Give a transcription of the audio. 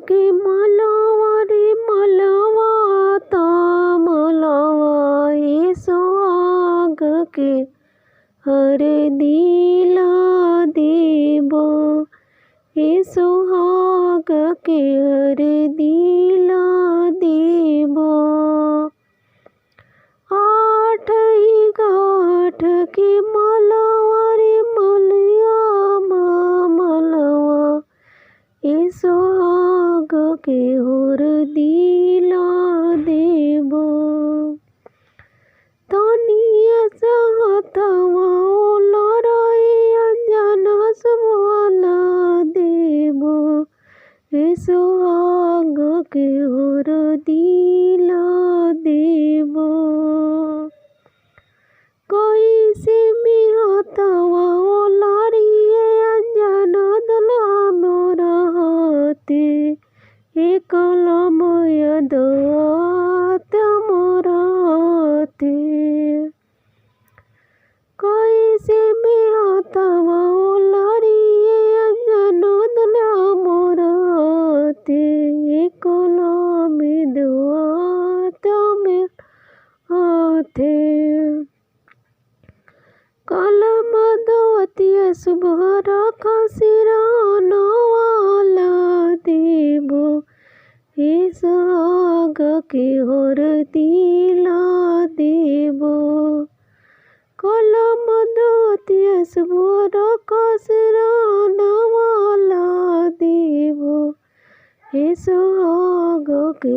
के मलवा रे मलवा ता मलवा ए सुहाग के हर दिला देबो ए सुहाग के हर दिला देबो। आठ ही गाठ के मलवा रे मलिया मलवा ए सुहाग के हर दिला देबो। तनिया सहतवा लड़ाई अंजना सुमला देबो ए सुहाग के हर दिला देबो। कैसे मिहतवा लारिए अंजना दुल्हा मोरा हाथे ए कलम यदवात मोरा हाथे। कैसे मिहतवा लारिए अंजना दुल्हा मोरा हाथे ए कलम यदवात में हाथे। कलम दवतिया सुबह रखा सिराना वाला देबो ए सुहाग के हर दिला देबो। कलम दवतिया सुबह रखा सिराना वाला देबो ए सुहाग के